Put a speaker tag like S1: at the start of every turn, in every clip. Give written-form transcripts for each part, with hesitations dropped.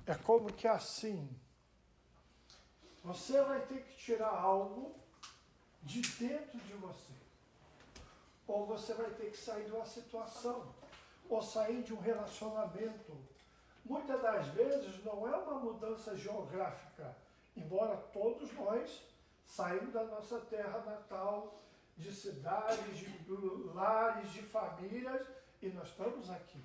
S1: É como que assim, você vai ter que tirar algo de dentro de você. Ou você vai ter que sair de uma situação, ou sair de um relacionamento. Muitas das vezes não é uma mudança geográfica, embora todos nós saímos da nossa terra natal, de cidades, de lares, de famílias, e nós estamos aqui.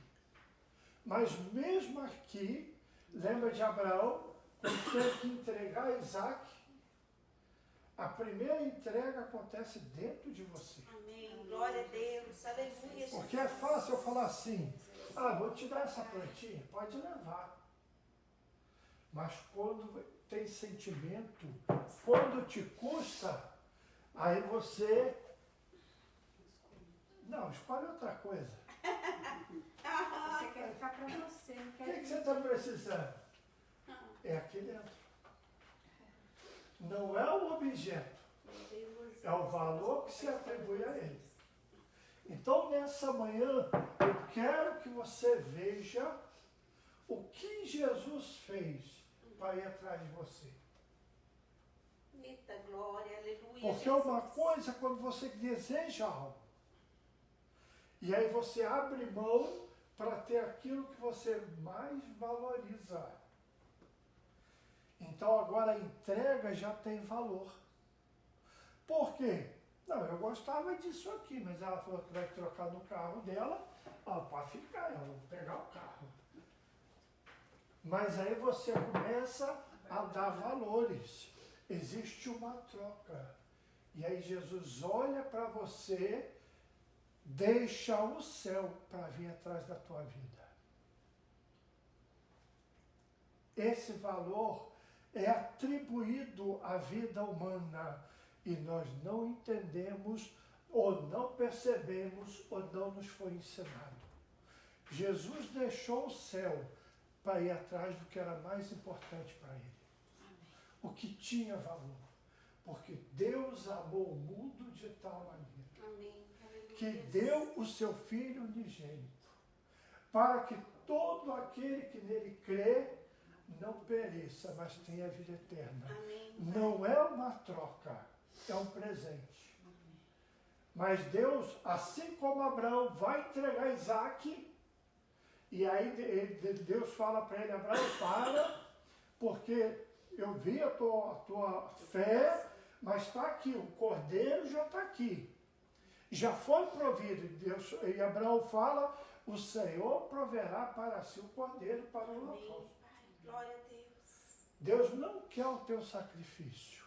S1: Mas mesmo aqui, lembra de Abraão, quando teve que entregar Isaac? A primeira entrega acontece dentro de você.
S2: Amém. Glória a Deus. Aleluia.
S1: Porque é fácil eu falar assim, vou te dar essa plantinha, pode levar. Mas quando tem sentimento, quando te custa, aí você... Não, escolhe outra coisa.
S3: Você quer ficar para você, não
S1: O
S3: quer...
S1: que você está precisando? É aqui dentro. Não é o objeto, é o valor que se atribui a ele. Então, nessa manhã, eu quero que você veja o que Jesus fez para ir atrás de você.
S2: Eita, glória, aleluia.
S1: Porque uma coisa é quando você deseja algo. E aí você abre mão para ter aquilo que você mais valoriza. Então agora a entrega já tem valor. Por quê? Não, eu gostava disso aqui, mas ela falou que vai trocar no carro dela, pode ficar, eu vou pegar o carro. Mas aí você começa a dar valores. Existe uma troca. E aí Jesus olha para você, deixa o céu para vir atrás da tua vida. Esse valor é atribuído à vida humana e nós não entendemos, ou não percebemos, ou não nos foi ensinado. Jesus deixou o céu para ir atrás do que era mais importante para ele. Amém. O que tinha valor. Porque Deus amou o mundo de tal maneira
S2: Amém.
S1: que deu o seu Filho unigênito, para que todo aquele que nele crê não pereça, mas tenha vida eterna.
S2: Amém.
S1: Não é uma troca, é um presente. Amém. Mas Deus, assim como Abraão vai entregar Isaac, e aí Deus fala para ele, Abraão, para, porque eu vi a tua fé, mas está aqui, o cordeiro já está aqui. Já foi provido. E Abraão fala, o Senhor proverá para si o cordeiro para o holocausto.
S2: Glória a Deus.
S1: Deus não quer o teu sacrifício.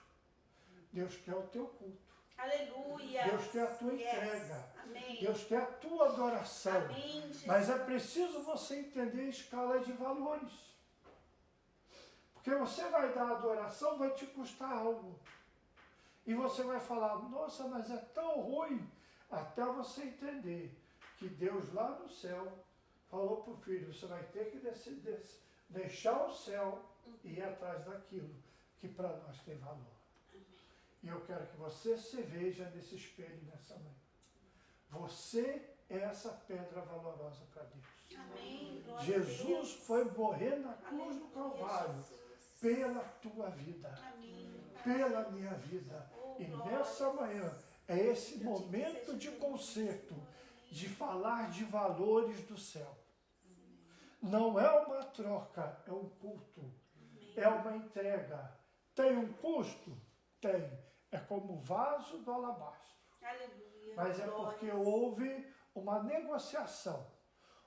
S1: Deus quer o teu culto.
S2: Aleluia.
S1: Deus quer a tua entrega.
S2: Amém.
S1: Deus quer a tua adoração.
S2: Amém, Jesus.
S1: Mas é preciso você entender a escala de valores. Porque você vai dar adoração, vai te custar algo. E você vai falar, nossa, mas é tão ruim. Até você entender que Deus lá no céu falou para o filho, você vai ter que deixar o céu e ir atrás daquilo que para nós tem valor. Amém. E eu quero que você se veja nesse espelho nessa manhã. Você é essa pedra valorosa para Deus.
S2: Amém.
S1: Jesus foi morrer na cruz do Calvário pela tua vida,
S2: Amém.
S1: pela minha vida. E nessa manhã é esse momento de concerto, de falar de valores do céu. Não é uma troca, é um culto, é uma entrega. Tem um custo? Tem. É como o vaso do alabastro.
S2: Aleluia.
S1: Mas é porque houve uma negociação.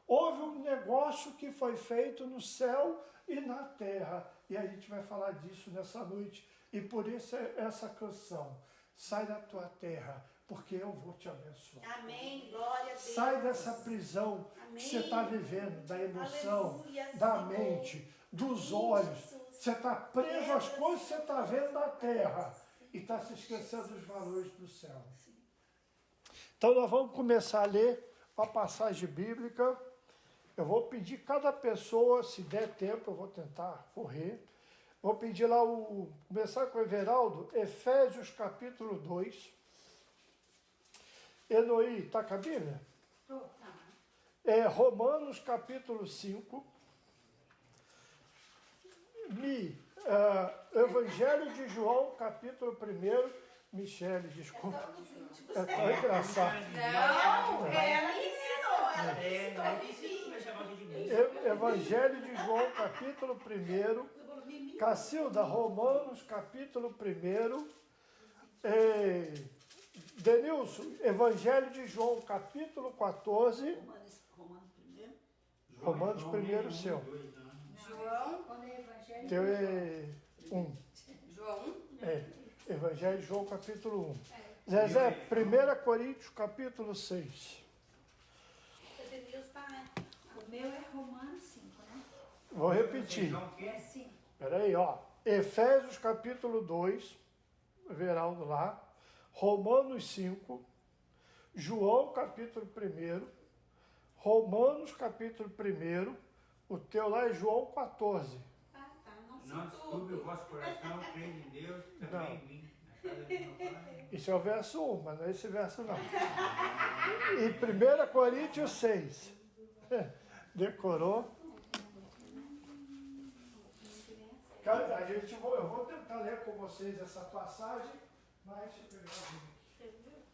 S1: Houve um negócio que foi feito no céu e na terra. E a gente vai falar disso nessa noite. E por isso essa canção. Sai da tua terra, porque eu vou te abençoar.
S2: Amém. Glória a Deus.
S1: Sai dessa prisão que você está vivendo, da emoção, da mente, dos olhos. Você está preso às coisas que você está vendo na terra e está se esquecendo dos valores do céu. Então nós vamos começar a ler uma passagem bíblica. Eu vou pedir cada pessoa, se der tempo, eu vou tentar correr. Vou pedir lá, começar com o Everaldo, Efésios capítulo 2. Enoí, está com a Bíblia? Romanos capítulo 5. Evangelho de João, capítulo 1. Michele, desculpa. É tão engraçado.
S2: Não, ela que ensinou. Ela que ensinou.
S1: Evangelho de João, capítulo 1. Cacilda, Romanos, capítulo 1. Denilson, Evangelho de João, capítulo 14. Romanos 1, seu.
S3: João, quando é evangelho.
S1: Teu é 1.
S3: João.
S1: Evangelho de João, capítulo 1. Zezé, 1 Coríntios, capítulo 6.
S2: O Denilson tá, né?
S3: O meu é Romanos 5, né?
S1: Vou repetir.
S3: É 5.
S1: Peraí, ó. Efésios, capítulo 2. Veraldo lá. Romanos 5. João, capítulo 1. Romanos, capítulo 1. O teu lá é João 14.
S2: Ah, tá.
S4: Não desculpe o vosso coração, crendo em Deus, também em mim. Na casa de meu pai.
S1: Isso é o verso 1, mas não é esse verso não. E 1 Coríntios 6. Decorou? Cara, eu vou tentar ler com vocês essa passagem, mas deixa eu pegar a Bíblia aqui.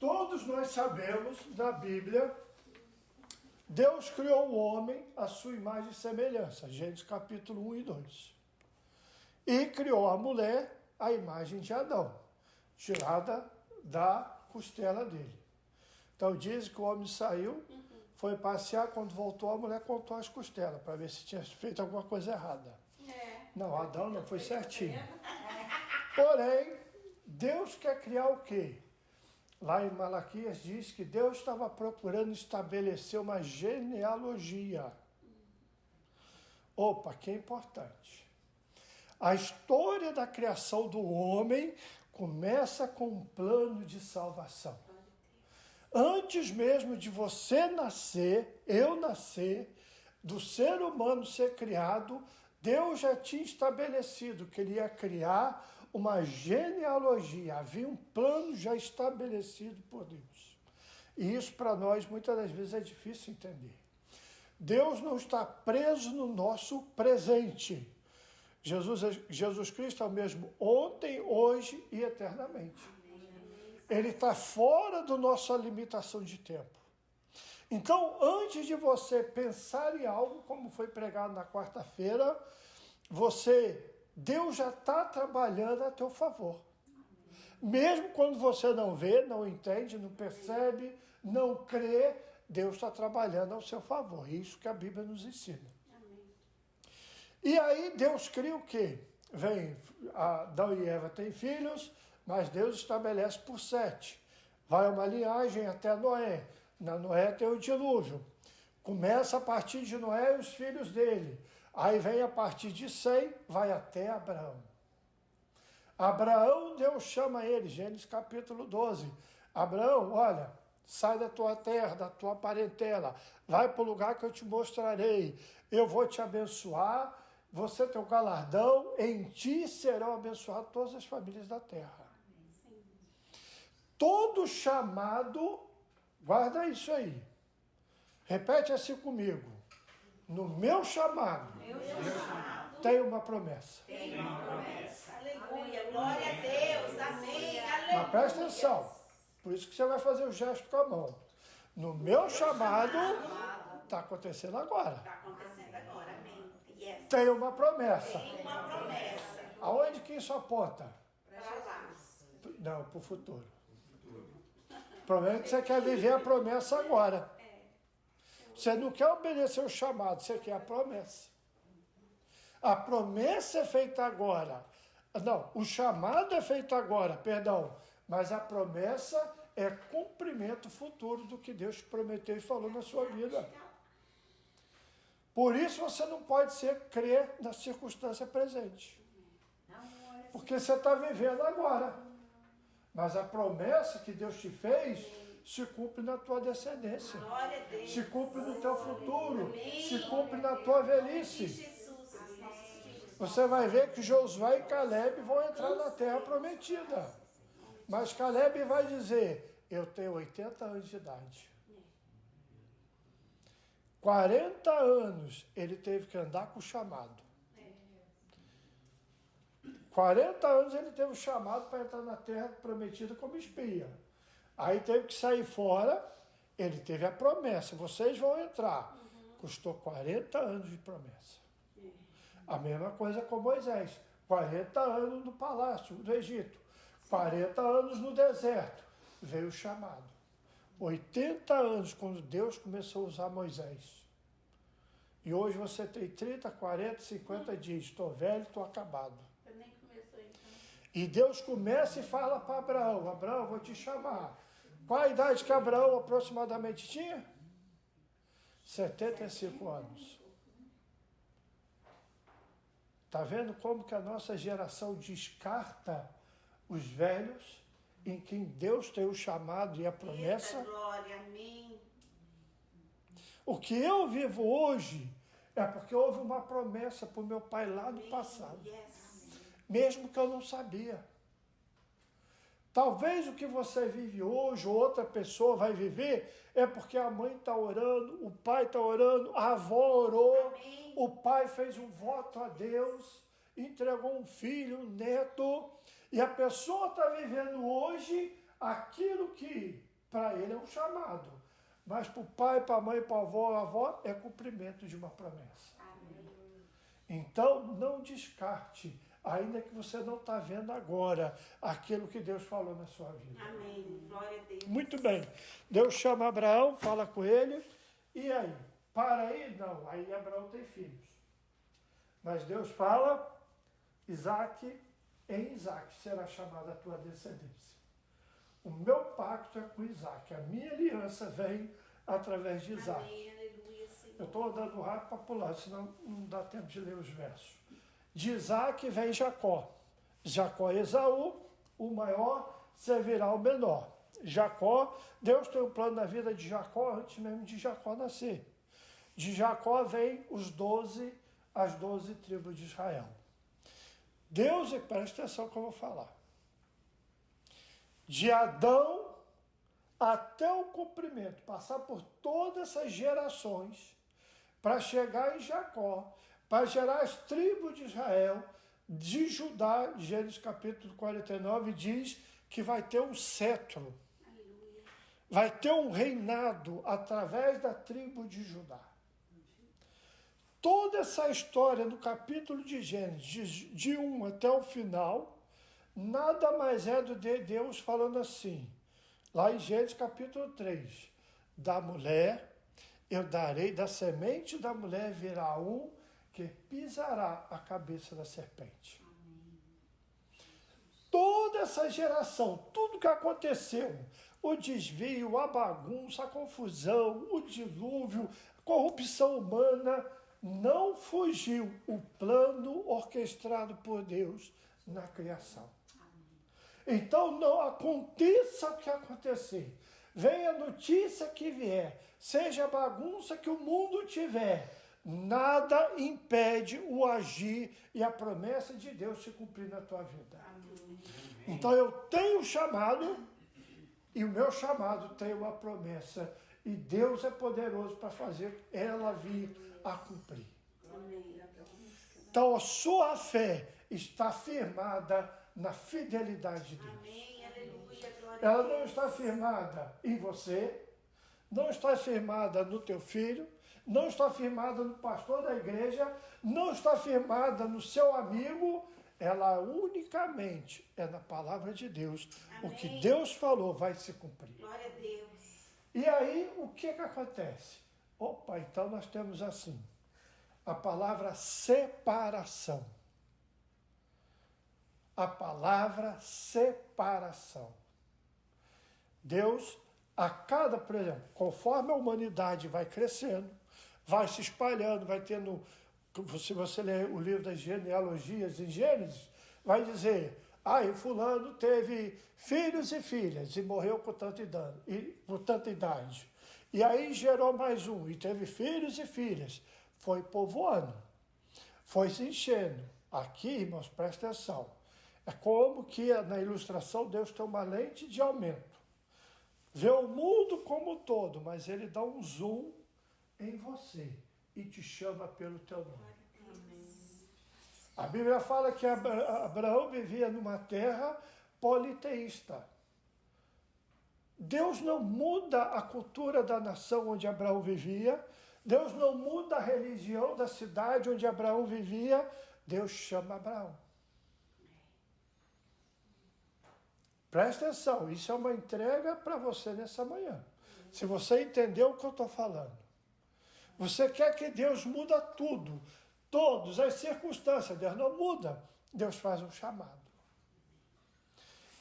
S1: Todos nós sabemos, na Bíblia, Deus criou o homem à sua imagem e semelhança, Gênesis capítulo 1 e 2. E criou a mulher à imagem de Adão, tirada da costela dele. Então diz que o homem saiu, foi passear, quando voltou a mulher contou as costelas, para ver se tinha feito alguma coisa errada. Não, Adão não foi certinho. Porém, Deus quer criar o quê? Lá em Malaquias diz que Deus estava procurando estabelecer uma genealogia. Opa, que importante. A história da criação do homem começa com um plano de salvação. Antes mesmo de você nascer, eu nascer, do ser humano ser criado, Deus já tinha estabelecido que ele ia criar uma genealogia. Havia um plano já estabelecido por Deus. E isso para nós muitas das vezes é difícil entender. Deus não está preso no nosso presente. Jesus Cristo é o mesmo ontem, hoje e eternamente. Ele está fora da nossa limitação de tempo. Então, antes de você pensar em algo, como foi pregado na quarta-feira, Deus já está trabalhando a teu favor. Mesmo quando você não vê, não entende, não percebe, não crê, Deus está trabalhando ao seu favor. Isso que a Bíblia nos ensina. E aí Deus cria o quê? Vem, Adão e Eva têm filhos, mas Deus estabelece por 7. Vai uma linhagem até Noé. Na Noé tem o dilúvio. Começa a partir de Noé e os filhos dele. Aí vem a partir de 100, vai até Abraão. Abraão, Deus chama ele, Gênesis capítulo 12. Abraão, olha, sai da tua terra, da tua parentela, vai para o lugar que eu te mostrarei. Eu vou te abençoar, você tem o galardão, em ti serão abençoadas todas as famílias da terra. Todo chamado, guarda isso aí. Repete assim comigo. No meu chamado, tem uma promessa.
S2: Tem uma promessa. Aleluia. Glória a Deus. Amém. Aleluia.
S1: Mas presta atenção. Por isso que você vai fazer o gesto com a mão. No meu chamado, está acontecendo agora.
S2: Está acontecendo agora. Amém. Yes.
S1: Tem uma promessa.
S2: Tem uma promessa.
S1: Aonde que isso aponta?
S2: Para lá.
S1: Não, para o futuro. O problema é que você quer viver a promessa agora. Você não quer obedecer o chamado, você quer a promessa. A promessa é feita agora. Não, o chamado é feito agora, perdão. Mas a promessa é cumprimento futuro do que Deus prometeu e falou na sua vida. Por isso você não pode crer na circunstância presente. Porque você está vivendo agora. Mas a promessa que Deus te fez se cumpre na tua descendência.
S2: Glória a Deus.
S1: Se cumpre no teu futuro. Se cumpre na tua velhice.
S2: Jesus.
S1: Você vai ver que Josué e Caleb vão entrar na terra prometida. Mas Caleb vai dizer, eu tenho 80 anos de idade. 40 anos ele teve que andar com o chamado. 40 anos ele teve o chamado para entrar na terra prometida como espia. Aí teve que sair fora, ele teve a promessa, vocês vão entrar. Custou 40 anos de promessa. A mesma coisa com Moisés, 40 anos no palácio do Egito, 40 anos no deserto, veio o chamado. 80 anos quando Deus começou a usar Moisés. E hoje você tem 30, 40, 50 dias, estou velho, estou acabado.
S2: Nem começou então.
S1: E Deus começa e fala para Abraão, Abraão, vou te chamar. Qual a idade que Abraão aproximadamente tinha? 75 anos. Está vendo como que a nossa geração descarta os velhos, em quem Deus tem o chamado e a promessa?
S2: Eita, glória, amém.
S1: O que eu vivo hoje é porque houve uma promessa para o meu pai lá no passado,
S2: Yes.
S1: mesmo que eu não sabia. Talvez o que você vive hoje, ou outra pessoa vai viver, é porque a mãe está orando, o pai está orando, a avó orou,
S2: Amém.
S1: o pai fez um voto a Deus, entregou um filho, um neto, e a pessoa está vivendo hoje aquilo que para ele é um chamado, mas para o pai, para a mãe, para a avó é cumprimento de uma promessa.
S2: Amém.
S1: Então, não descarte, ainda que você não está vendo agora aquilo que Deus falou na sua vida.
S2: Amém. Glória a Deus.
S1: Muito bem. Deus chama Abraão, fala com ele, e aí? Para aí? Não, aí Abraão tem filhos. Mas Deus fala, Isaac, em Isaac será chamada a tua descendência. O meu pacto é com Isaac, a minha aliança vem através de Isaac.
S2: Amém. Aleluia, Senhor.
S1: Eu estou andando rápido para pular, senão não dá tempo de ler os versos. De Isaac vem Jacó. Jacó é Esaú, o maior servirá ao menor. Jacó, Deus tem um plano na vida de Jacó antes mesmo de Jacó nascer. De Jacó vem as 12 tribos de Israel. Deus, e presta atenção que eu vou falar. De Adão até o cumprimento, passar por todas essas gerações, para chegar em Jacó, para gerar as tribos de Israel, de Judá, Gênesis capítulo 49, diz que vai ter um cetro,
S2: Aleluia.
S1: vai ter um reinado através da tribo de Judá. Toda essa história do capítulo de Gênesis, de 1 até o final, nada mais é do que Deus falando assim, lá em Gênesis capítulo 3, da mulher, eu darei, da semente da mulher virá um que pisará a cabeça da serpente. Toda essa geração, tudo que aconteceu, o desvio, a bagunça, a confusão, o dilúvio, a corrupção humana, não fugiu o plano orquestrado por Deus na criação. Então, não aconteça o que acontecer, venha a notícia que vier, seja a bagunça que o mundo tiver, nada impede o agir e a promessa de Deus se cumprir na tua vida. Então, eu tenho um chamado e o meu chamado tem uma promessa e Deus é poderoso para fazer ela vir a cumprir. Então, a sua fé está firmada na fidelidade de Deus.
S2: Amém. Aleluia. Glória
S1: Ela
S2: a Deus.
S1: não está firmada em você, não está firmada no teu filho, não está firmada no pastor da igreja, não está firmada no seu amigo, ela unicamente é na palavra de Deus.
S2: Amém.
S1: O que Deus falou vai se cumprir.
S2: Glória a Deus.
S1: E aí, o que acontece? Opa, então nós temos assim, a palavra separação. A palavra separação. Deus, por exemplo, conforme a humanidade vai crescendo, vai se espalhando, vai tendo, se você ler o livro das genealogias em Gênesis, vai dizer, e fulano teve filhos e filhas e morreu com tanta idade. E aí gerou mais um e teve filhos e filhas. Foi povoando, foi se enchendo. Aqui, irmãos, presta atenção. É como que na ilustração Deus tem uma lente de aumento. Vê o mundo como um todo, mas ele dá um zoom em você e te chama pelo teu nome. A Bíblia fala que Abraão vivia numa terra politeísta. Deus não muda a cultura da nação onde Abraão vivia. Deus não muda a religião da cidade onde Abraão vivia. Deus chama Abraão. Presta atenção, isso é uma entrega para você nessa manhã. Se você entendeu o que eu estou falando. Você quer que Deus muda tudo, todas as circunstâncias. Deus não muda. Deus faz um chamado.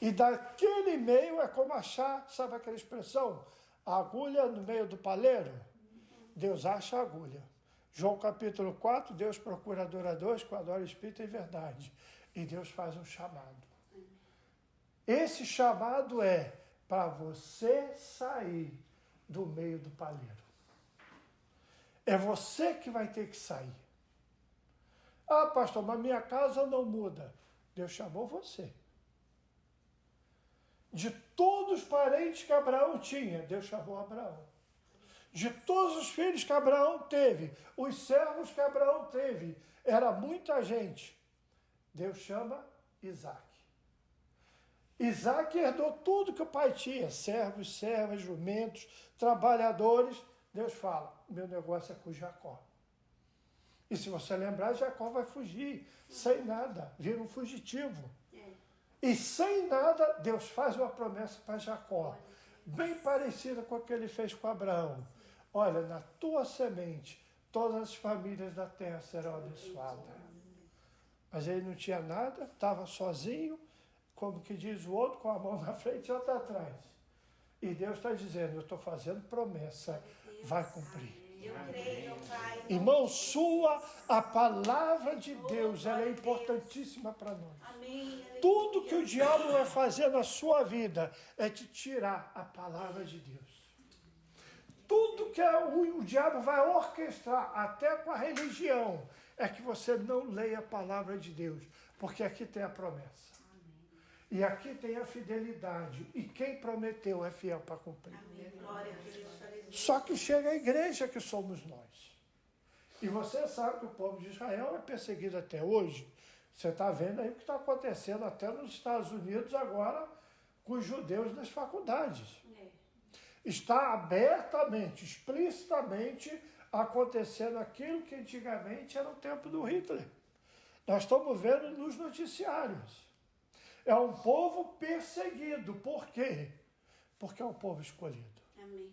S1: E daquele meio é como achar, sabe aquela expressão? A agulha no meio do palheiro? Deus acha a agulha. João capítulo 4, Deus procura adoradores que adoram o Espírito e verdade. E Deus faz um chamado. Esse chamado é para você sair do meio do palheiro. É você que vai ter que sair. Ah, pastor, mas minha casa não muda. Deus chamou você. De todos os parentes que Abraão tinha, Deus chamou Abraão. De todos os filhos que Abraão teve, os servos que Abraão teve, era muita gente. Deus chama Isaac. Isaac herdou tudo que o pai tinha, servos, servas, jumentos, trabalhadores. Deus fala, meu negócio é com Jacó. E se você lembrar, Jacó vai fugir, sem nada, vira um fugitivo. E sem nada, Deus faz uma promessa para Jacó, bem parecida com a que ele fez com Abraão. Olha, na tua semente, todas as famílias da terra serão abençoadas. Mas ele não tinha nada, estava sozinho, como que diz o outro, com a mão na frente e outra atrás. E Deus está dizendo, eu estou fazendo promessa, vai cumprir.
S2: Eu creio, Pai.
S1: Irmão, a palavra de Deus, ela é importantíssima para nós.
S2: Amém.
S1: Tudo que o diabo vai fazer na sua vida é te tirar a palavra de Deus. Tudo que o diabo vai orquestrar, até com a religião, é que você não leia a palavra de Deus, porque aqui tem a promessa. E aqui tem a fidelidade. E quem prometeu é fiel para cumprir.
S2: Amém. Glória a Deus. Aleluia.
S1: Só que chega a igreja que somos nós. E você sabe que o povo de Israel é perseguido até hoje. Você está vendo aí o que está acontecendo até nos Estados Unidos agora com os judeus nas faculdades. Está abertamente, explicitamente acontecendo aquilo que antigamente era o tempo do Hitler. Nós estamos vendo nos noticiários. É um povo perseguido. Por quê? Porque é um povo escolhido.
S2: Amém.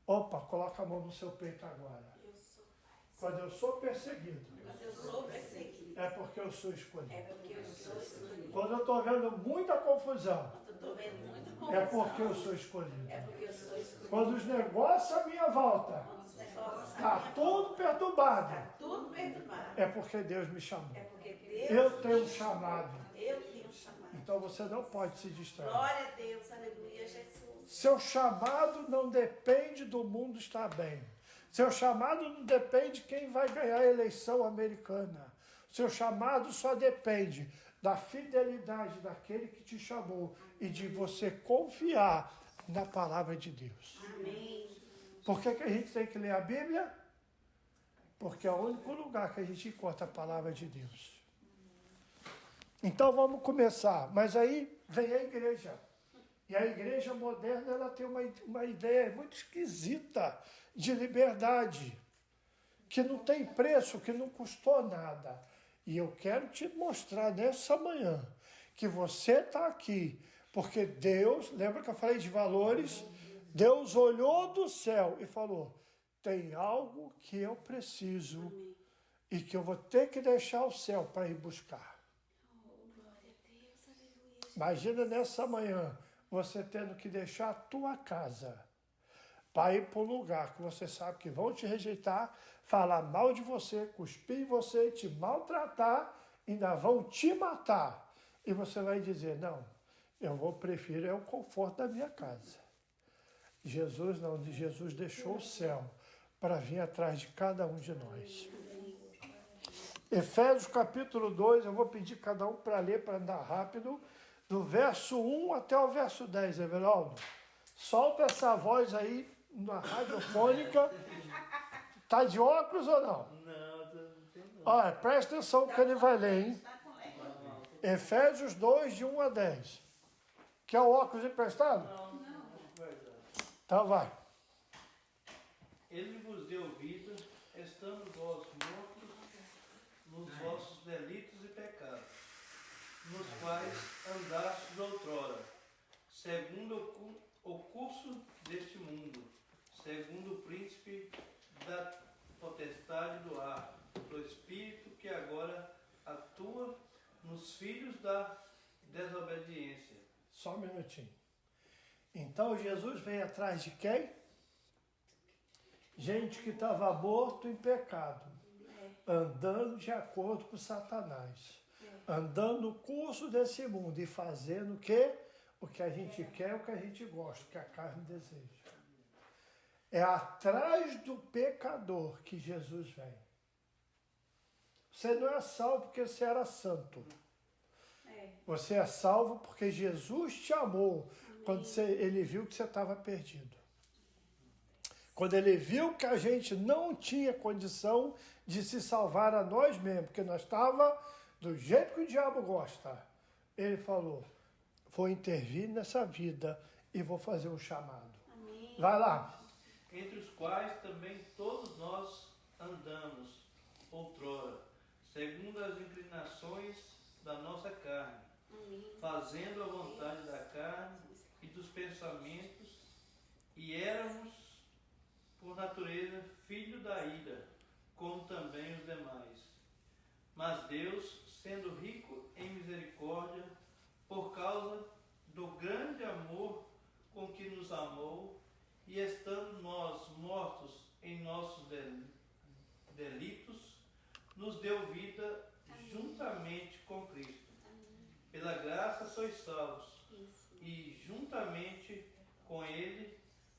S1: Opa, coloca a mão no seu peito agora.
S2: Eu sou, Pai.
S1: Quando eu sou perseguido,
S2: Quando eu sou perseguido.
S1: é porque eu sou escolhido.
S2: É porque eu sou escolhido.
S1: Quando eu estou vendo muita confusão,
S2: Quando eu estou vendo muita confusão.
S1: é porque eu sou escolhido.
S2: É porque eu sou escolhido.
S1: Quando os negócios à minha volta
S2: Quando os negócios
S1: está tudo perturbado,
S2: está tudo perturbado.
S1: é porque Deus me chamou.
S2: É porque Deus
S1: Eu tenho um chamado.
S2: Eu tenho um chamado.
S1: Então você não pode se distrair.
S2: Glória a Deus, aleluia, Jesus.
S1: Seu chamado não depende do mundo estar bem. Seu chamado não depende de quem vai ganhar a eleição americana. Seu chamado só depende da fidelidade daquele que te chamou e de você confiar na palavra de Deus.
S2: Amém.
S1: Por que a gente tem que ler a Bíblia? Porque é o único lugar que a gente encontra a palavra de Deus. Então vamos começar. Mas aí vem a igreja. E a igreja moderna ela tem uma ideia muito esquisita de liberdade, que não tem preço, que não custou nada. E eu quero te mostrar nessa manhã que você está aqui, porque Deus, lembra que eu falei de valores? Deus olhou do céu e falou, tem algo que eu preciso e que eu vou ter que deixar o céu para ir buscar.
S2: Glória a Deus, aleluia.
S1: Imagina nessa manhã, você tendo que deixar a tua casa para ir para um lugar que você sabe que vão te rejeitar, falar mal de você, cuspir em você, te maltratar, ainda vão te matar. E você vai dizer, não, prefiro o conforto da minha casa. Jesus não, Jesus deixou o céu para vir atrás de cada um de nós. Efésios capítulo 2, eu vou pedir cada um para ler, para andar rápido, do verso 1 até o verso 10, Everaldo. Solta essa voz aí na radiofônica. Tá de óculos ou não?
S4: Não, não tem não.
S1: Olha, presta atenção que ele vai ler, hein?
S2: Está com leque.
S1: Efésios 2, de 1 a 10. Quer o óculos emprestado? Então vai.
S5: Ele vos deu vida, estando vós mortos nos vossos delitos e pecados, nos quais andastes outrora, segundo o curso deste mundo, segundo o príncipe da potestade do ar, do espírito que agora atua nos filhos da desobediência.
S1: Só um minutinho. Então Jesus veio atrás de quem? Gente que estava morto em pecado, andando de acordo com Satanás, andando no curso desse mundo e fazendo o quê? O que a gente quer, o que a gente gosta, o que a carne deseja. É atrás do pecador que Jesus vem. Você não é salvo porque você era santo. Você é salvo porque Jesus te amou quando ele viu que você estava perdido. Quando ele viu que a gente não tinha condição de se salvar a nós mesmos, porque nós estávamos do jeito que o diabo gosta. Ele falou, vou intervir nessa vida e vou fazer um chamado.
S2: Amém.
S1: Vai lá.
S5: Entre os quais também todos nós andamos outrora, segundo as inclinações da nossa carne, fazendo a vontade da carne e dos pensamentos, e éramos, por natureza, filho da ira, como também os demais. Mas Deus, sendo rico em misericórdia, por causa do grande amor com que nos amou, e estando nós mortos em nossos delitos, nos deu vida juntamente com Cristo. Pela graça sois salvos, e juntamente com Ele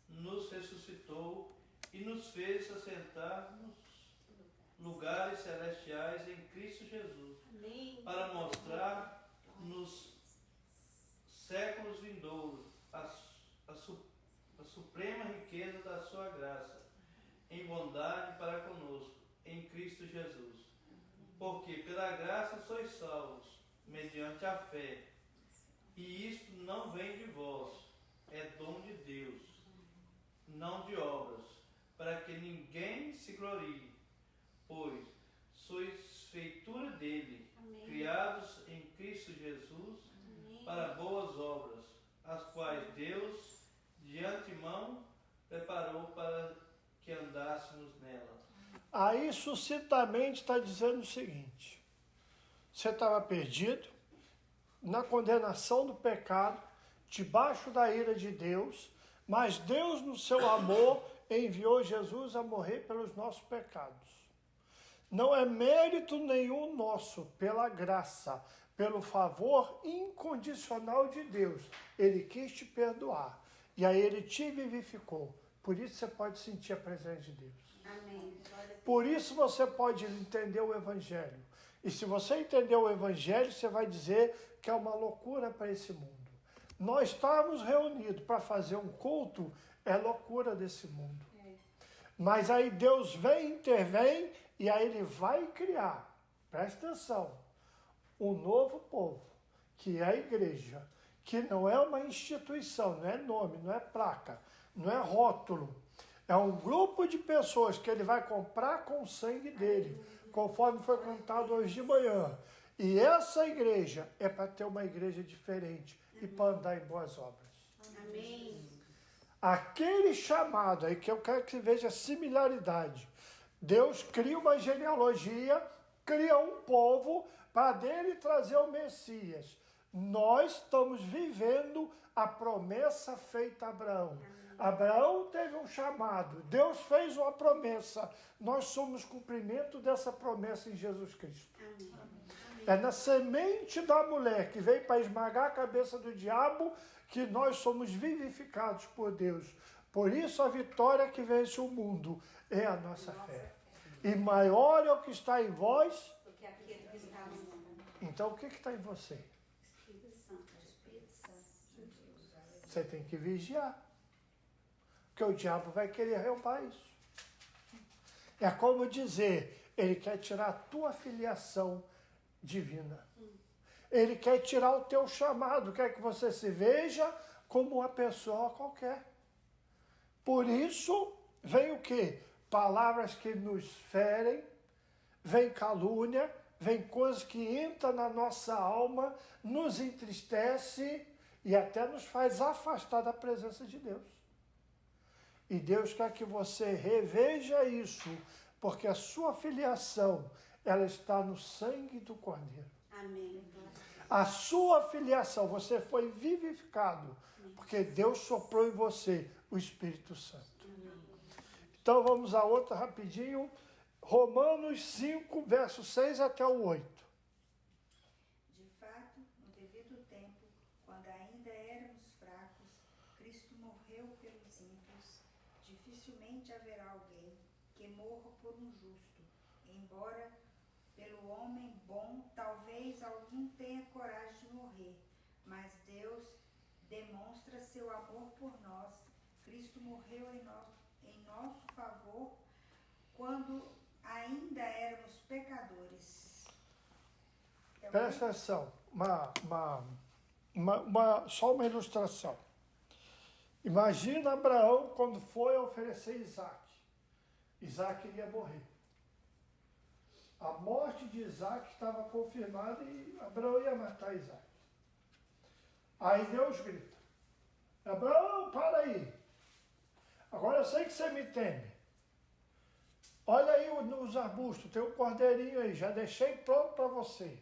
S5: nos ressuscitou e nos fez assentar nos lugares celestiais em Cristo Jesus,
S2: Amém.
S5: para mostrar nos séculos vindouros a suprema riqueza da sua graça, em bondade para conosco, em Cristo Jesus. Porque pela graça sois salvos, mediante a fé, e isto não vem de vós, é dom de Deus, não de obras, para que ninguém se glorie, pois sois feitura dele,
S2: Amém.
S5: criados em Cristo Jesus,
S2: Amém.
S5: para boas obras, as quais Deus de antemão preparou para que andássemos nela.
S1: Aí sucintamente está dizendo o seguinte, você estava perdido, na condenação do pecado, debaixo da ira de Deus, mas Deus no seu amor enviou Jesus a morrer pelos nossos pecados. Não é mérito nenhum nosso, pela graça, pelo favor incondicional de Deus. Ele quis te perdoar e aí ele te vivificou. Por isso você pode sentir a presença de Deus.
S2: Amém.
S1: Por isso você pode entender o Evangelho. E se você entender o Evangelho, você vai dizer que é uma loucura para esse mundo. Nós estamos reunidos para fazer um culto, é loucura desse mundo. Mas aí Deus vem, intervém, e aí ele vai criar, presta atenção, um novo povo, que é a igreja, que não é uma instituição, não é nome, não é placa, não é rótulo. É um grupo de pessoas que ele vai comprar com o sangue dele, conforme foi cantado hoje de manhã. E essa igreja é para ter uma igreja diferente e para andar em boas obras.
S2: Amém.
S1: Aquele chamado aí, que eu quero que você veja a similaridade. Deus cria uma genealogia, cria um povo para dele trazer o Messias. Nós estamos vivendo a promessa feita a Abraão. Abraão teve um chamado, Deus fez uma promessa. Nós somos cumprimento dessa promessa em Jesus Cristo. É na semente da mulher que veio para esmagar a cabeça do diabo que nós somos vivificados por Deus. Por isso a vitória que vence o mundo é a nossa fé. E maior é o que está em vós.
S2: Porque aquele que está no mundo.
S1: Então o que está em você?
S2: Espírito Santo. Espírito Santo.
S1: Você tem que vigiar. Porque o diabo vai querer roubar isso. É como dizer, Ele quer tirar a tua filiação divina. Ele quer tirar o teu chamado, quer que você se veja como uma pessoa qualquer. Por isso, vem o quê? Palavras que nos ferem, vem calúnia, vem coisas que entram na nossa alma, nos entristece e até nos faz afastar da presença de Deus. E Deus quer que você reveja isso, porque a sua filiação, ela está no sangue do Cordeiro.
S2: Amém.
S1: A sua filiação, você foi vivificado, porque Deus soprou em você o Espírito Santo. Então vamos a outra rapidinho. Romanos 5, verso 6 até o 8.
S3: De fato, no devido tempo, quando ainda éramos fracos, Cristo morreu pelos ímpios. Dificilmente haverá alguém que morra por um justo, embora pelo homem bom talvez algum tenha coragem de morrer. Mas Deus demonstra seu amor por nós. Cristo morreu em nosso favor quando ainda éramos pecadores.
S1: Presta atenção, só uma ilustração. Imagina Abraão quando foi oferecer Isaac. Isaac iria morrer. A morte de Isaac estava confirmada e Abraão ia matar Isaac. Aí Deus grita: Abraão, para aí. Agora eu sei que você me teme. Olha aí nos arbustos, tem um cordeirinho aí, já deixei pronto para você.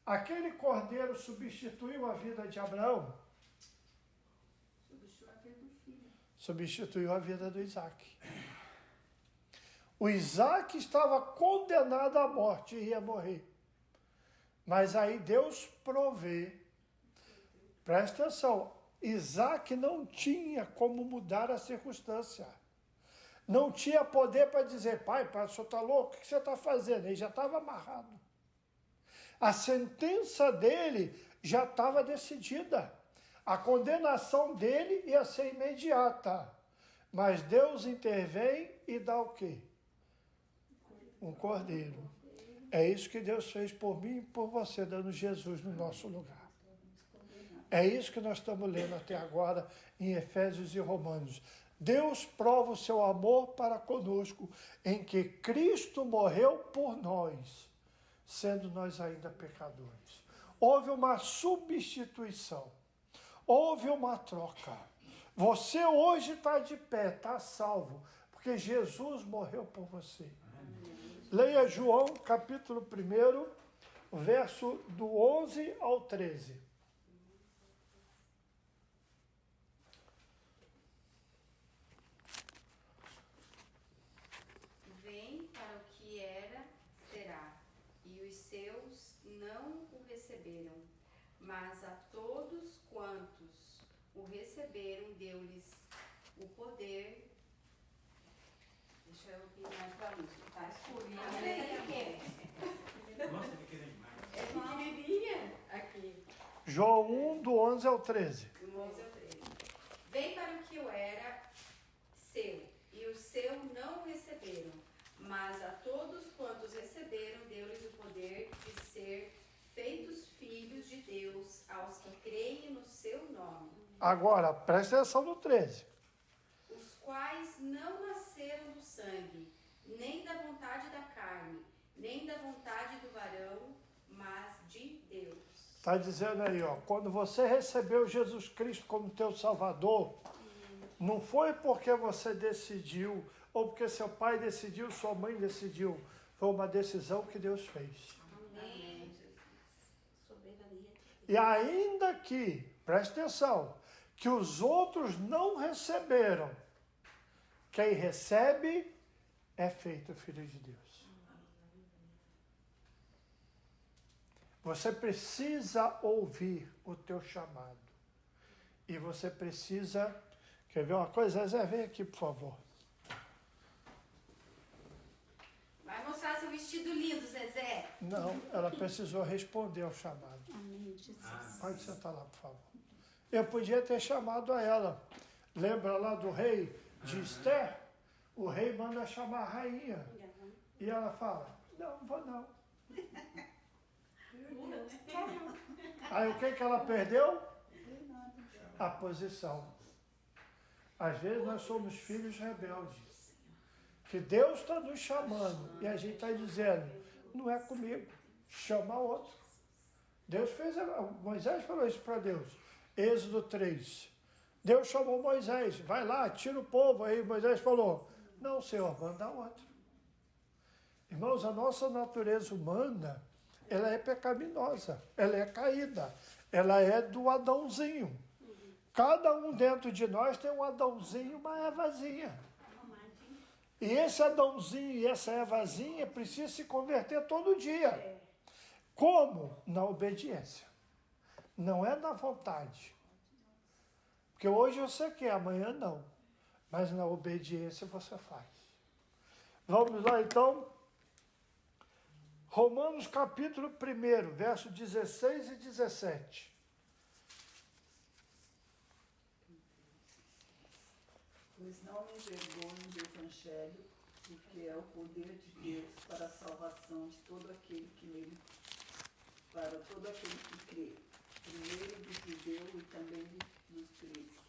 S1: Aquele cordeiro substituiu a vida de Abraão?
S3: Substituiu a vida do filho.
S1: Substituiu a vida do Isaac. O Isaac estava condenado à morte e ia morrer. Mas aí Deus provê. Presta atenção, Isaac não tinha como mudar a circunstância. Não tinha poder para dizer: pai, o senhor está louco? O que você está fazendo? Ele já estava amarrado. A sentença dele já estava decidida. A condenação dele ia ser imediata. Mas Deus intervém e dá o quê? Um cordeiro. É isso que Deus fez por mim e por você, dando Jesus no nosso lugar. É isso que nós estamos lendo até agora em Efésios e Romanos. Deus prova o seu amor para conosco em que Cristo morreu por nós, sendo nós ainda pecadores. Houve uma substituição, houve uma troca. Você hoje está de pé, está salvo, porque Jesus morreu por você. Leia João, capítulo 1, verso do 11 ao 13.
S6: Vem para o que era, será, e os seus não o receberam, mas a todos quantos o receberam, deu-lhes o poder. Deixa eu vir mais para a luz, tá escurinho.
S4: Nossa, pequena demais.
S6: É pequenininha aqui.
S1: João 1, do 11 ao 13.
S6: Do 11 ao 13. Vem para o que o era seu, e o seu não o receberam, mas a todos quantos receberam, deu-lhes o poder de ser feitos filhos de Deus, aos que creem no seu nome.
S1: Agora, presta atenção no 13.
S6: Os quais não nasceram do sangue, nem da vontade da carne, nem da vontade do varão, mas de Deus.
S1: Está dizendo aí, ó, quando você recebeu Jesus Cristo como teu Salvador, não foi porque você decidiu, ou porque seu pai decidiu, sua mãe decidiu. Foi uma decisão que Deus fez.
S6: Amém.
S2: Soberania.
S1: E ainda que, presta atenção, que os outros não receberam, quem recebe é feito filho de Deus. Você precisa ouvir o teu chamado. E você precisa... Quer ver uma coisa? Zé, vem aqui, por favor.
S6: Vai mostrar seu vestido lindo, Zezé.
S1: Não, ela precisou responder ao chamado.
S2: Amém, Jesus.
S1: Pode sentar lá, por favor. Eu podia ter chamado a ela. Lembra lá do rei de Esther? O rei manda chamar a rainha. E ela fala: Não, não vou não. Aí o que ela perdeu? A posição. Às vezes nós somos filhos rebeldes. Que Deus está nos chamando e a gente está dizendo, não é comigo, chama outro. Deus fez, Moisés falou isso para Deus. Êxodo 3. Deus chamou Moisés, vai lá, tira o povo. Aí Moisés falou, não, Senhor, manda outro. Irmãos, a nossa natureza humana, ela é pecaminosa, ela é caída, ela é do Adãozinho. Cada um dentro de nós tem um Adãozinho e uma Evazinha. E esse Adãozinho e essa Evazinha precisam se converter todo dia. Como? Na obediência. Não é na vontade. Porque hoje você quer, amanhã não. Mas na obediência você faz. Vamos lá então. Romanos capítulo 1, verso 16 e 17.
S7: Pois não me envergonho do Evangelho, porque é o poder de Deus para a salvação de todo aquele que nele, para todo aquele que crê, primeiro do judeu e também dos gregos.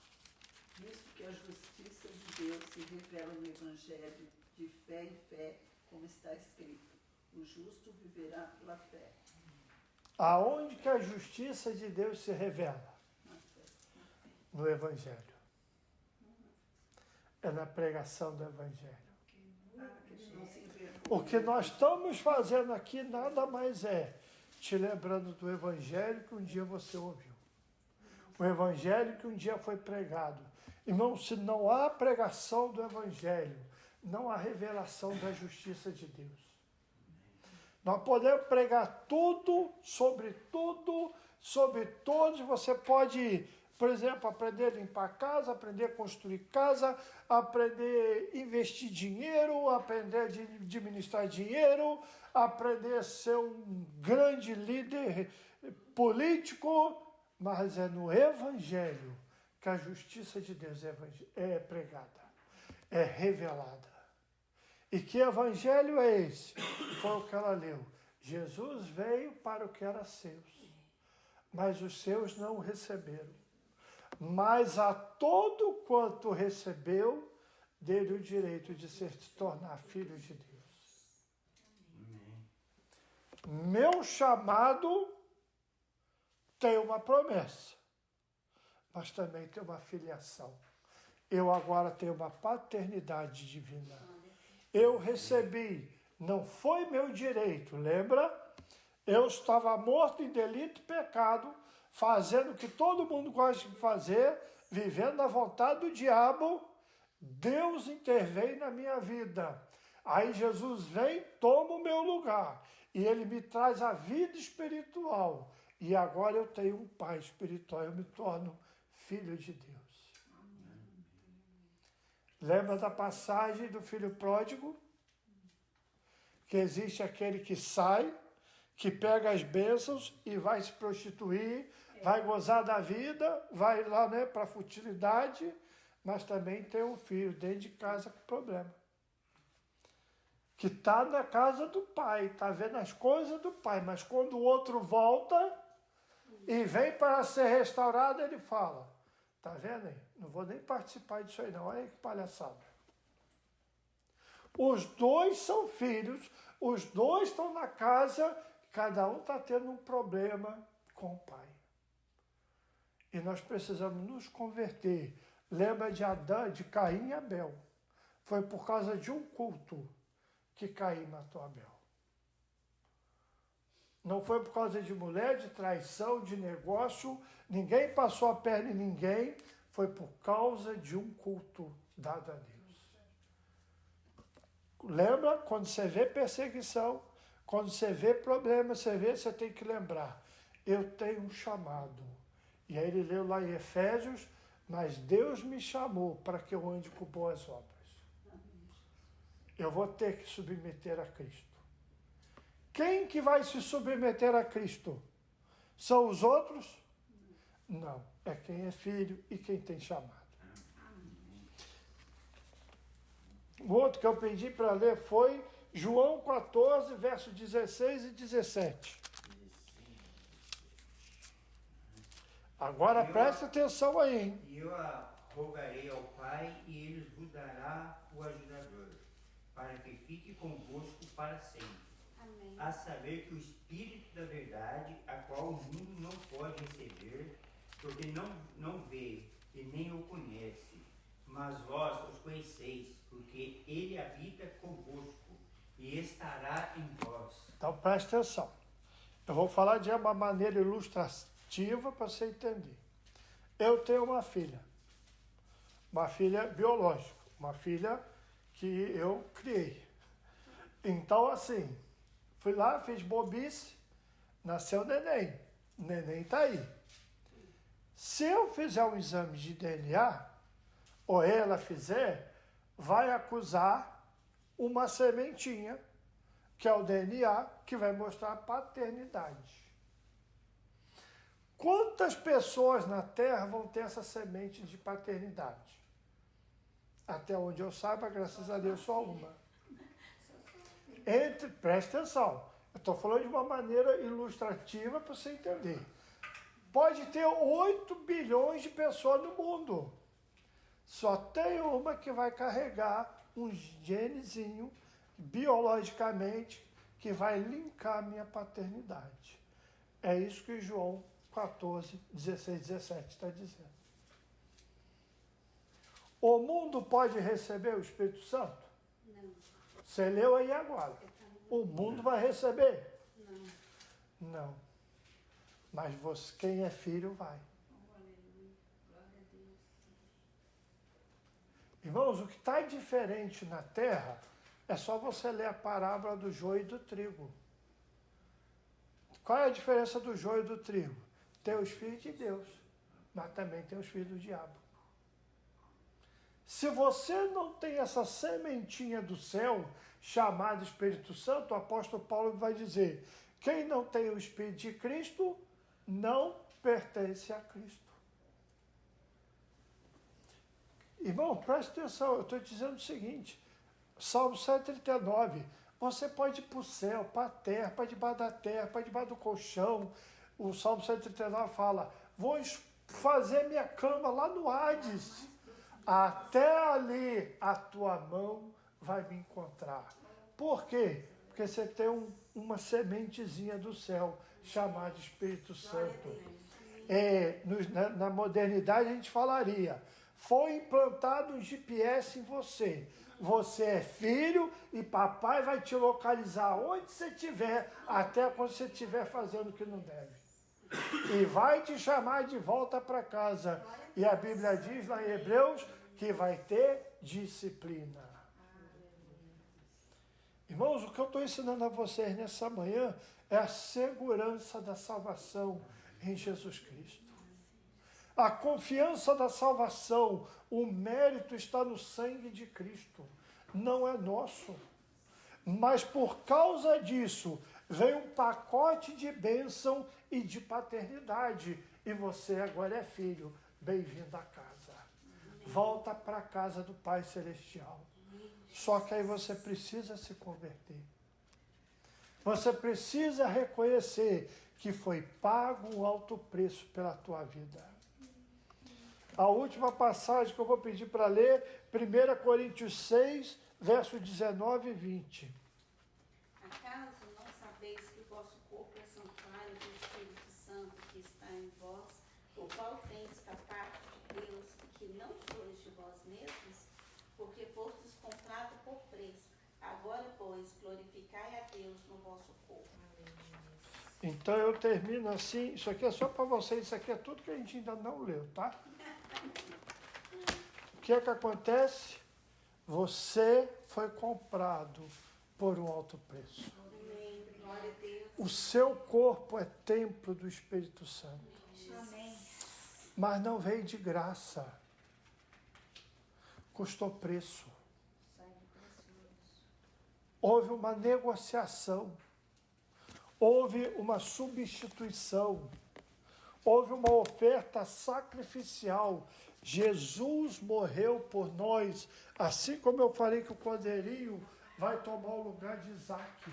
S7: Visto que a justiça de Deus se revela no Evangelho de fé em fé, como está escrito, o justo viverá pela fé.
S1: Aonde que a justiça de Deus se revela? No Evangelho. É na pregação do Evangelho. O que nós estamos fazendo aqui nada mais é te lembrando do Evangelho que um dia você ouviu. O Evangelho que um dia foi pregado. Irmão, se não há pregação do Evangelho, não há revelação da justiça de Deus. Nós podemos pregar tudo, sobre todos. Você pode, por exemplo, aprender a limpar casa, aprender a construir casa, aprender a investir dinheiro, aprender a administrar dinheiro, aprender a ser um grande líder político, mas é no Evangelho que a justiça de Deus é pregada, é revelada. E que evangelho é esse? Foi o que ela leu. Jesus veio para o que era seus, mas os seus não o receberam. Mas a todo quanto recebeu, dele o direito de se tornar filho de Deus. Amém. Meu chamado tem uma promessa, mas também tem uma filiação. Eu agora tenho uma paternidade divina. Eu recebi, não foi meu direito, lembra? Eu estava morto em delito e pecado, fazendo o que todo mundo gosta de fazer, vivendo a vontade do diabo. Deus intervém na minha vida. Aí Jesus vem, toma o meu lugar. E ele me traz a vida espiritual. E agora eu tenho um pai espiritual, eu me torno filho de Deus. Lembra da passagem do filho pródigo? Que existe aquele que sai, que pega as bênçãos e vai se prostituir, vai gozar da vida, vai lá, né, para a futilidade, mas também tem um filho dentro de casa com problema. Que está na casa do pai, está vendo as coisas do pai, mas quando o outro volta e vem para ser restaurado, ele fala, tá vendo aí? Não vou nem participar disso aí não, olha que palhaçada. Os dois são filhos, os dois estão na casa, cada um está tendo um problema com o pai. E nós precisamos nos converter. Lembra de Adão, de Caim e Abel. Foi por causa de um culto que Caim matou Abel. Não foi por causa de mulher, de traição, de negócio. Ninguém passou a perna em ninguém. Foi por causa de um culto dado a Deus. Lembra? Quando você vê perseguição, quando você vê problema, você tem que lembrar. Eu tenho um chamado. E aí ele leu lá em Efésios, mas Deus me chamou para que eu ande com boas obras. Eu vou ter que submeter a Cristo. Quem que vai se submeter a Cristo? São os outros? Não. É quem é filho e quem tem chamado. O outro que eu pedi para ler foi João 14, versos 16 e 17. Agora preste atenção aí, hein?
S4: E eu rogarei ao Pai, e Ele vos dará o ajudador, para que fique convosco para sempre.
S6: Amém.
S4: A saber que o Espírito da verdade, a qual o mundo não pode receber, porque não vê e nem o conhece, mas vós os conheceis, porque Ele habita convosco e estará em vós.
S1: Então preste atenção. Eu vou falar de uma maneira ilustrativa para você entender. Eu tenho uma filha biológica, uma filha que eu criei. Então, assim, fui lá, fiz bobice, nasceu o neném. O neném está aí. Se eu fizer um exame de DNA, ou ela fizer, vai acusar uma sementinha, que é o DNA, que vai mostrar a paternidade. Quantas pessoas na Terra vão ter essa semente de paternidade? Até onde eu saiba, graças a Deus, só uma. Preste atenção, eu estou falando de uma maneira ilustrativa para você entender. Pode ter 8 bilhões de pessoas no mundo. Só tem uma que vai carregar um genezinho biologicamente que vai linkar a minha paternidade. É isso que João 14, 16, 17 está dizendo. O mundo pode receber o Espírito Santo?
S6: Não.
S1: Você leu aí agora. O mundo vai receber?
S6: Não.
S1: Não. Mas você, quem é filho, vai. Irmãos, o que está diferente na terra é só você ler a parábola do joio e do trigo. Qual é a diferença do joio e do trigo? Tem os filhos de Deus, mas também tem os filhos do diabo. Se você não tem essa sementinha do céu, chamada Espírito Santo, o apóstolo Paulo vai dizer, quem não tem o Espírito de Cristo, não pertence a Cristo. Irmão, preste atenção, eu estou dizendo o seguinte, Salmo 139, você pode ir para o céu, para a terra, para debaixo da terra, para debaixo do colchão. O Salmo 139 fala, vou fazer minha cama lá no Hades, até ali a tua mão vai me encontrar. Por quê? Porque você tem uma sementezinha do céu, chamada Espírito Santo. Na modernidade a gente falaria, foi implantado um GPS em você. Você é filho e papai vai te localizar onde você estiver, até quando você estiver fazendo o que não deve. E vai te chamar de volta para casa. E a Bíblia diz lá em Hebreus que vai ter disciplina. Irmãos, o que eu estou ensinando a vocês nessa manhã é a segurança da salvação em Jesus Cristo. A confiança da salvação, o mérito está no sangue de Cristo, não é nosso. Mas por causa disso, vem um pacote de bênção e de paternidade. E você agora é filho, bem-vindo à casa. Volta para a casa do Pai Celestial. Só que aí você precisa se converter. Você precisa reconhecer que foi pago um alto preço pela tua vida. A última passagem que eu vou pedir para ler, 1 Coríntios 6, versos 19 e 20.
S6: Acaso não sabeis que o vosso corpo é santuário do Espírito Santo que está em vós, o qual tendes da parte de Deus, que não sois de vós mesmos? Porque fostes comprado por preço. Agora, pois, glorificai a Deus no vosso corpo.
S1: Então eu termino assim, isso aqui é só para vocês, isso aqui é tudo que a gente ainda não leu, tá? O que é que acontece? Você foi comprado por um alto preço.
S6: Amém. Glória a Deus.
S1: O seu corpo é templo do Espírito Santo.
S3: Amém.
S1: Mas não veio de graça. Custou preço. Houve uma negociação. Houve uma substituição. Houve uma oferta sacrificial. Jesus morreu por nós. Assim como eu falei que o cordeirinho vai tomar o lugar de Isaac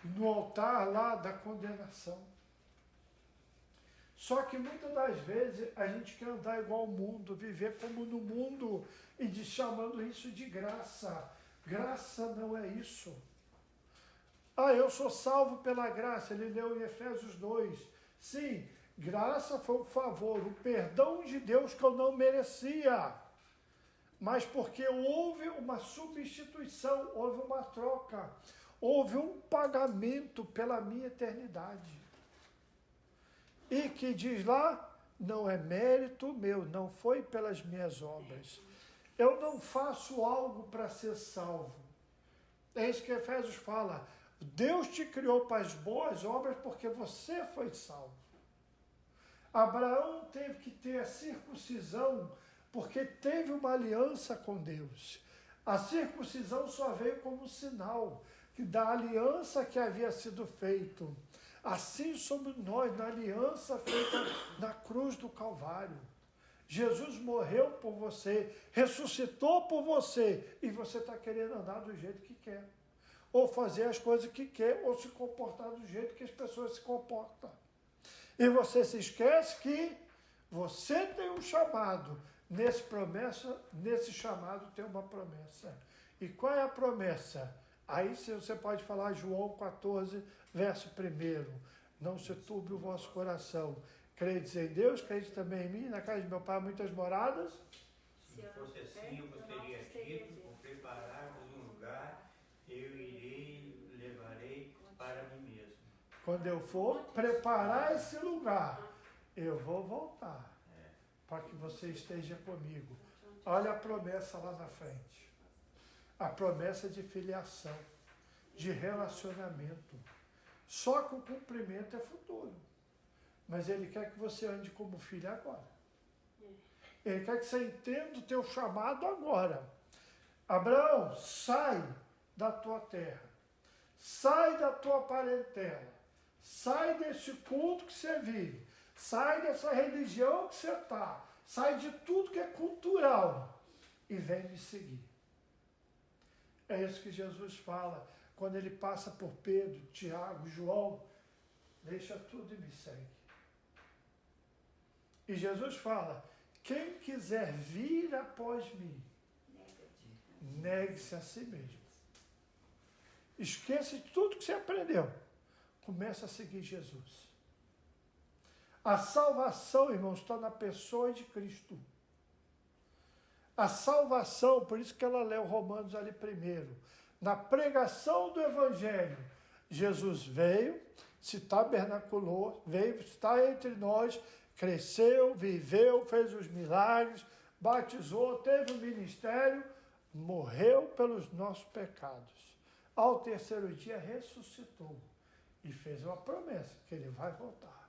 S1: no altar lá da condenação. Só que muitas das vezes a gente quer andar igual ao mundo, viver como no mundo e chamando isso de graça. Graça não é isso. Eu sou salvo pela graça, ele leu em Efésios 2. Sim, graça foi o favor, o perdão de Deus que eu não merecia. Mas porque houve uma substituição, houve uma troca, houve um pagamento pela minha eternidade. E que diz lá, não é mérito meu, não foi pelas minhas obras. Eu não faço algo para ser salvo. É isso que Efésios fala. Deus te criou para as boas obras porque você foi salvo. Abraão teve que ter a circuncisão porque teve uma aliança com Deus. A circuncisão só veio como sinal da aliança que havia sido feita. Assim somos nós, na aliança feita na cruz do Calvário. Jesus morreu por você, ressuscitou por você, e você está querendo andar do jeito que quer. Ou fazer as coisas que quer, ou se comportar do jeito que as pessoas se comportam. E você se esquece que você tem um chamado. Nesse chamado tem uma promessa. E qual é a promessa? Aí você pode falar João 14, verso 1. Não se turbe o vosso coração. Credes em Deus, credes também em mim. Na casa de meu pai há muitas moradas.
S4: Se fosse assim, eu gostaria dito, vou preparar-vos um lugar, eu irei, levarei para mim mesmo.
S1: Quando eu for preparar esse lugar, eu vou voltar para que você esteja comigo. Olha a promessa lá na frente. A promessa de filiação, de relacionamento. Só que o cumprimento é futuro. Mas ele quer que você ande como filho agora. Ele quer que você entenda o teu chamado agora. Abraão, sai da tua terra. Sai da tua parentela. Sai desse culto que você vive. Sai dessa religião que você está. Sai de tudo que é cultural. E vem me seguir. É isso que Jesus fala quando ele passa por Pedro, Tiago, João. Deixa tudo e me segue. E Jesus fala, quem quiser vir após mim, negue-se a si mesmo. Esqueça de tudo que você aprendeu. Começa a seguir Jesus. A salvação, irmãos, está na pessoa de Cristo. A salvação, por isso que ela lê o Romanos ali primeiro. Na pregação do Evangelho, Jesus veio, se tabernaculou, veio estar entre nós, cresceu, viveu, fez os milagres, batizou, teve um ministério, morreu pelos nossos pecados. Ao terceiro dia ressuscitou e fez uma promessa que ele vai voltar.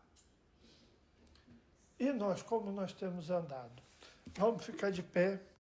S1: E nós, como nós temos andado? Vamos ficar de pé.